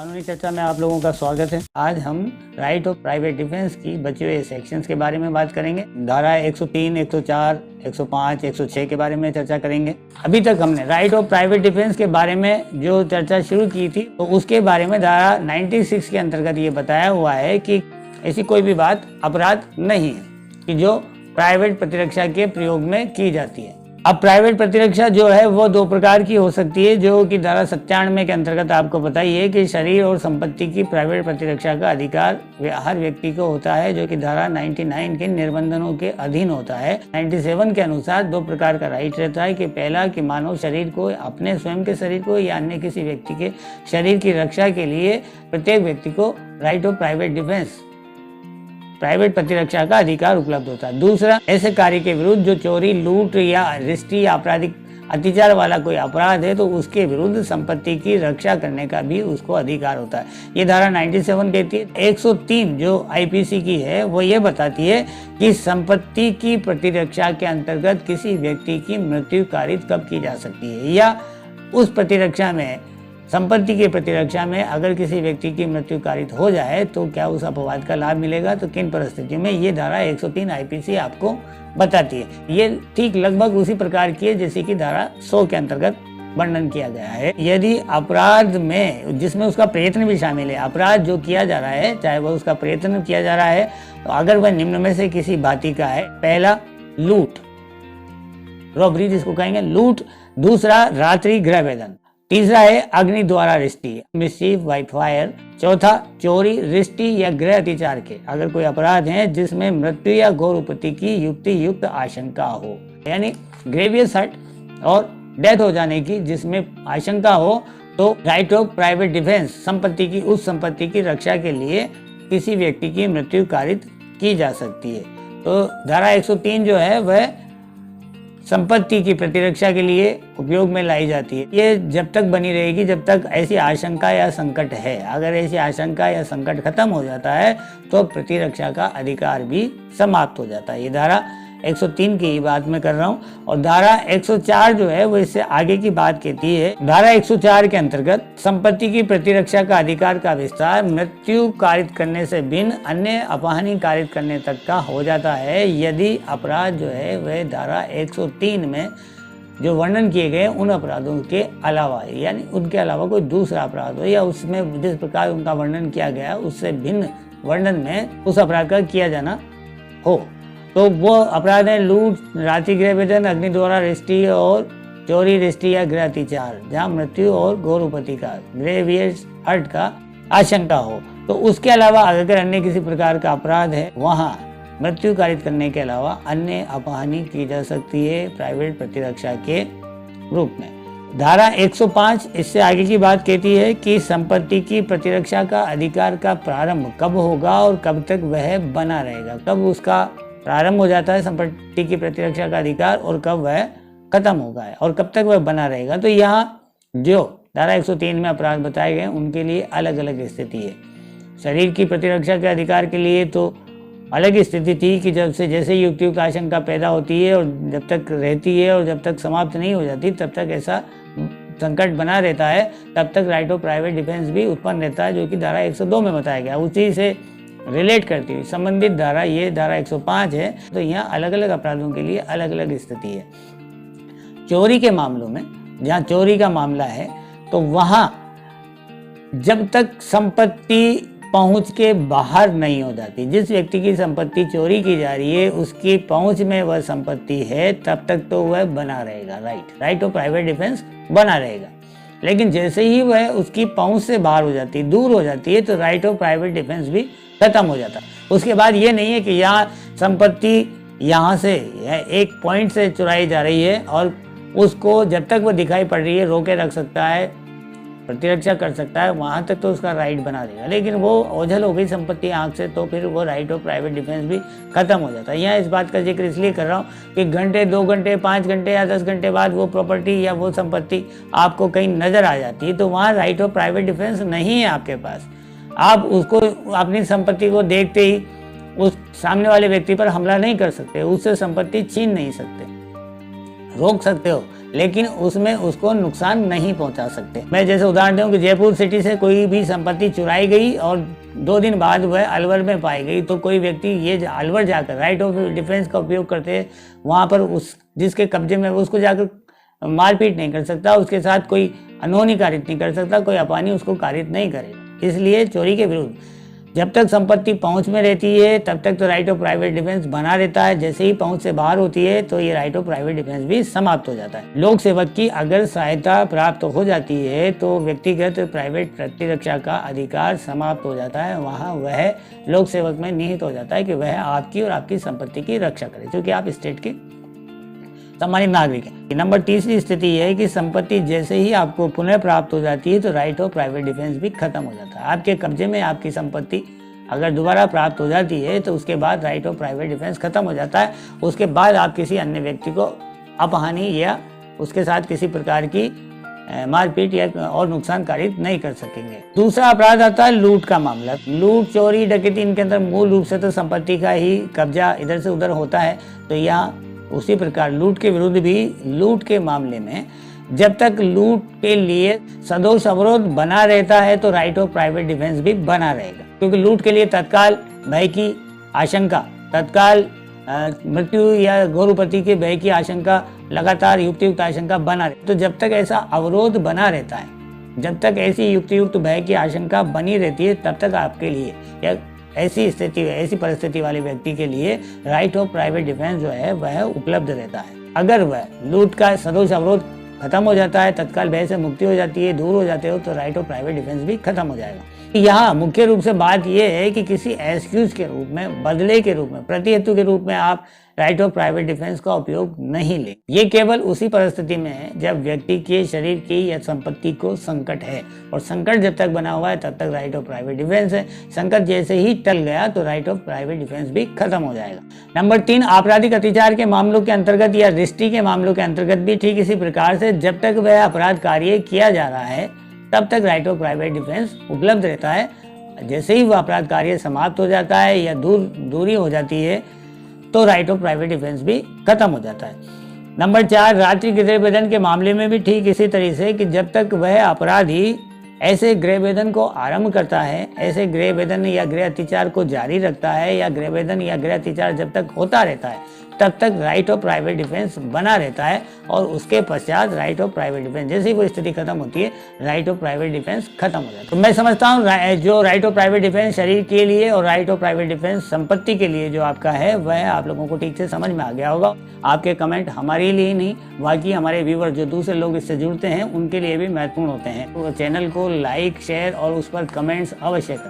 कानूनी चर्चा में आप लोगों का स्वागत है। आज हम राइट ऑफ प्राइवेट डिफेंस की बचे हुए सेक्शंस के बारे में बात करेंगे। धारा 103, 104, 105, 106 के बारे में चर्चा करेंगे। अभी तक हमने राइट ऑफ प्राइवेट डिफेंस के बारे में जो चर्चा शुरू की थी, तो उसके बारे में धारा 96 के अंतर्गत ये बताया हुआ है कि ऐसी कोई भी बात अपराध नहीं है कि जो प्राइवेट प्रतिरक्षा के प्रयोग में की जाती है। अब प्राइवेट प्रतिरक्षा जो है वो दो प्रकार की हो सकती है, जो कि धारा 97 के अंतर्गत आपको पता ही है कि शरीर और संपत्ति की प्राइवेट प्रतिरक्षा का अधिकार हर व्यक्ति को होता है, जो कि धारा 99 के निबंधनों के अधीन होता है। 97 के अनुसार दो प्रकार का राइट रहता है कि पहला कि मानव शरीर को, अपने स्वयं के शरीर को या अन्य किसी व्यक्ति के शरीर की रक्षा के लिए प्रत्येक व्यक्ति को right of private defence, private प्रतिरक्षा का अधिकार उपलब्ध होता है। दूसरा, ऐसे कार्य के विरुद्ध जो चोरी, लूट या रिश्ती या आपराधिक अत्याचार वाला कोई अपराध है, तो उसके विरुद्ध संपत्ति की रक्षा करने का भी उसको अधिकार होता है। ये धारा 97 कहती है। 103 जो आईपीसी की है वो ये बताती है कि संपत्ति की प्रतिरक्षा के अंतर्गत किसी व्यक्ति की मृत्यु कारित कब की जा सकती है, या उस प्रतिरक्षा में, संपत्ति की प्रतिरक्षा में अगर किसी व्यक्ति की मृत्यु कारित हो जाए तो क्या उस अपवाद का लाभ मिलेगा, तो किन परिस्थितियों में, ये धारा 103 आईपीसी आपको बताती है। ये ठीक लगभग उसी प्रकार की है जैसे कि धारा 100 के अंतर्गत वर्णन किया गया है। यदि अपराध में, जिसमें उसका प्रयत्न भी शामिल है, अपराध जो किया जा रहा है चाहे वह उसका प्रयत्न किया जा रहा है, तो अगर वह निम्न में से किसी भांति का है, पहला लूट, रॉबरी जिसको कहेंगे लूट, दूसरा रात्रि गृह भेदन, तीसरा है अग्नि द्वारा रिश्ती, मिसचीफ बाय फायर, चौथा चोरी, रिश्ती या गृह अत्याचार के अगर कोई अपराध है जिसमें मृत्यु या घोर उपत्ति की युक्त आशंका हो, यानी ग्रेवियस हर्ट और डेथ हो जाने की जिसमें आशंका हो, तो राइट ऑफ प्राइवेट डिफेंस, संपत्ति की, उस संपत्ति की रक्षा के लिए किसी व्यक्ति की मृत्यु कारित की जा सकती है। तो धारा 103 जो है वह संपत्ति की प्रतिरक्षा के लिए उपयोग में लाई जाती है। ये जब तक बनी रहेगी जब तक ऐसी आशंका या संकट है। अगर ऐसी आशंका या संकट खत्म हो जाता है तो प्रतिरक्षा का अधिकार भी समाप्त हो जाता है। ये धारा 103 की ही बात मैं कर रहा हूँ। और धारा 104 जो है वो इससे आगे की बात कहती है। धारा 104 के अंतर्गत संपत्ति की प्रतिरक्षा का अधिकार का विस्तार मृत्यु कारित करने से भिन्न अन्य अपहानि कारित करने तक का हो जाता है, यदि अपराध जो है वह धारा 103 में जो वर्णन किए गए उन अपराधों के अलावा, यानी उनके अलावा कोई दूसरा अपराध हो, या उसमें जिस प्रकार उनका वर्णन किया गया उससे भिन्न वर्णन में उस अपराध का किया जाना हो, तो वो अपराध है लूट, रात्रि गृह भेदन, अग्नि द्वारा रिश्ती और चोरी, रिश्ती या गृह अत्याचार, जहाँ मृत्यु और घोर उपत्ति का, ग्रेवियस हर्ट का आशंका हो। तो उसके अलावा अगर अन्य किसी प्रकार का अपराध है, वहाँ मृत्यु कारित करने के अलावा अन्य अपहानि की जा सकती है प्राइवेट प्रतिरक्षा के रूप में। धारा 105 इससे आगे की बात कहती है कि संपत्ति की प्रतिरक्षा का अधिकार का प्रारंभ कब होगा और कब तक वह बना रहेगा। कब उसका प्रारंभ हो जाता है संपत्ति की प्रतिरक्षा का अधिकार और कब वह खत्म होगा है और कब तक वह बना रहेगा। तो यहाँ जो धारा 103 में अपराध बताए गए उनके लिए अलग अलग स्थिति है। शरीर की प्रतिरक्षा के अधिकार के लिए तो अलग स्थिति थी कि जब से जैसे युक्त आशंका पैदा होती है और जब तक रहती है और जब तक समाप्त नहीं हो जाती तब तक ऐसा संकट बना रहता है, तब तक राइट ऑफ प्राइवेट डिफेंस भी उत्पन्न रहता है, जो कि धारा 102 में बताया गया। उसी से रिलेट करती हुई संबंधित धारा ये धारा 105 है। तो यहाँ अलग अलग अपराधों के लिए अलग अलग स्थिति है। चोरी के मामलों में, जहाँ चोरी का मामला है, तो वहाँ जब तक संपत्ति पहुंच के बाहर नहीं हो जाती, जिस व्यक्ति की संपत्ति चोरी की जा रही है उसकी पहुंच में वह संपत्ति है, तब तक तो वह बना रहेगा, राइट ऑफ प्राइवेट डिफेंस बना रहेगा। लेकिन जैसे ही वह उसकी पहुंच से बाहर हो जाती है, दूर हो जाती है, तो राइट ऑफ प्राइवेट डिफेंस भी खत्म हो जाता है। उसके बाद ये नहीं है कि यहाँ संपत्ति यहाँ से एक पॉइंट से चुराई जा रही है और उसको जब तक वो दिखाई पड़ रही है रोके रख सकता है, प्रतिरक्षा कर सकता है, वहाँ तक तो उसका राइट बना रहेगा। लेकिन वो ओझल हो गई संपत्ति आँख से, तो फिर वो राइट ऑफ प्राइवेट डिफेंस भी खत्म हो जाता है। यहाँ इस बात का जिक्र इसलिए कर रहा हूँ कि घंटे, 2 घंटे, 5 घंटे या 10 घंटे बाद वो प्रॉपर्टी या वो संपत्ति आपको कहीं नजर आ जाती है, तो वहाँ राइट ऑफ प्राइवेट डिफेंस नहीं है आपके पास। आप उसको, अपनी संपत्ति को देखते ही उस सामने वाले व्यक्ति पर हमला नहीं कर सकते, उससे संपत्ति छीन नहीं सकते, रोक सकते हो, लेकिन उसमें उसको नुकसान नहीं पहुंचा सकते। मैं जैसे उदाहरण दूं कि जयपुर सिटी से कोई भी संपत्ति चुराई गई और 2 दिन बाद वह अलवर में पाई गई, तो कोई व्यक्ति ये अलवर जाकर राइट ऑफ डिफेंस का उपयोग करते वहाँ पर उस जिसके कब्जे में उसको जाकर मारपीट नहीं कर सकता, उसके साथ कोई अनहोनी कारित नहीं कर सकता, कोई अपानी उसको कारित नहीं करेगा। इसलिए चोरी के विरुद्ध जब तक संपत्ति पहुंच में रहती है तब तक तो राइट ऑफ प्राइवेट डिफेंस बना रहता है। जैसे ही पहुंच से बाहर होती है तो ये राइट ऑफ प्राइवेट डिफेंस भी समाप्त हो जाता है। लोक सेवक की अगर सहायता प्राप्त हो जाती है तो व्यक्तिगत प्राइवेट प्रतिरक्षा का अधिकार समाप्त हो जाता है। वहाँ वह लोक सेवक में निहित हो जाता है कि वह आपकी और आपकी संपत्ति की रक्षा करे, क्योंकि आप स्टेट के सम्मानित नागरिक है। नंबर 3 स्थिति यह है कि संपत्ति जैसे ही आपको पुनः प्राप्त हो जाती है तो राइट ऑफ प्राइवेट डिफेंस भी खत्म हो जाता है। आपके कब्जे में आपकी संपत्ति अगर दोबारा प्राप्त हो जाती है तो उसके बाद राइट ऑफ प्राइवेट डिफेंस खत्म हो जाता है। उसके बाद आप किसी अन्य व्यक्ति को अपहानि या उसके साथ किसी प्रकार की मारपीट या और नुकसान कारित नहीं कर सकेंगे। दूसरा अपराध आता है लूट का मामला। लूट, चोरी, डकैती, इनके अंदर मूल रूप से तो संपत्ति का ही कब्जा इधर से उधर होता है। तो यहाँ उसी प्रकार लूट के विरुद्ध भी लूट के मामले में जब तक लूट के लिए सदोष अवरोध बना रहता है तो राइट ऑफ प्राइवेट डिफेंस भी बना रहेगा, क्योंकि लूट के लिए तत्काल भय की आशंका, तत्काल मृत्यु या गौरवपति के भय की आशंका, लगातार युक्त आशंका बना रहे। तो जब तक ऐसा अवरोध बना रहता है, जब तक ऐसी युक्त भय की आशंका बनी रहती है, तब तक आपके लिए या ऐसी स्थिति, ऐसी परिस्थिति वाले व्यक्ति के लिए राइट ऑफ प्राइवेट डिफेंस जो है वह उपलब्ध रहता है। अगर वह लूट का सदोष अवरोध खत्म हो जाता है, तत्काल भय से मुक्ति हो जाती है, दूर हो जाते हो, तो राइट ऑफ प्राइवेट डिफेंस भी खत्म हो जाएगा। यहाँ मुख्य रूप से बात यह है कि किसी एक्सक्यूज के रूप में, बदले के रूप में, प्रतिहेतु के रूप में आप राइट ऑफ प्राइवेट डिफेंस का उपयोग नहीं ले। ये केवल उसी परिस्थिति में है जब व्यक्ति के शरीर की या संपत्ति को संकट है, और संकट जब तक बना हुआ है तब तक राइट ऑफ प्राइवेट डिफेंस है। संकट जैसे ही टल गया तो राइट ऑफ प्राइवेट डिफेंस भी खत्म हो जाएगा। नंबर 3, आपराधिक अत्याचार के मामलों के अंतर्गत या रिष्टि के मामलों के अंतर्गत भी ठीक इसी प्रकार से जब तक वह अपराध कार्य किया जा रहा है तब तक राइट ऑफ प्राइवेट डिफेंस उपलब्ध रहता है। जैसे ही वह अपराध कार्य समाप्त हो जाता है या दूरी हो जाती है तो राइट ऑफ प्राइवेट डिफेंस भी खत्म हो जाता है। नंबर 4, रात्रि गृह भेदन के मामले में भी ठीक इसी तरह से कि जब तक वह अपराधी ऐसे गृह भेदन को आरंभ करता है, ऐसे गृह भेदन या गृह अत्याचार को जारी रखता है, या गृह भेदन या गृह अत्याचार जब तक होता रहता है तब तक राइट ऑफ प्राइवेट डिफेंस बना रहता है, और उसके पश्चात राइट ऑफ प्राइवेट डिफेंस जैसे ही वो स्थिति खत्म होती है राइट ऑफ प्राइवेट डिफेंस खत्म हो जाता है। तो मैं समझता हूँ जो राइट ऑफ प्राइवेट डिफेंस शरीर के लिए और राइट ऑफ प्राइवेट डिफेंस संपत्ति के लिए जो आपका है वह आप लोगों को ठीक से समझ में आ गया होगा। आपके कमेंट हमारे लिए नहीं, बाकी हमारे व्यूअर जो दूसरे लोग इससे जुड़ते हैं उनके लिए भी महत्वपूर्ण होते हैं। तो चैनल को लाइक, शेयर और उस पर कमेंट्स अवश्य करें।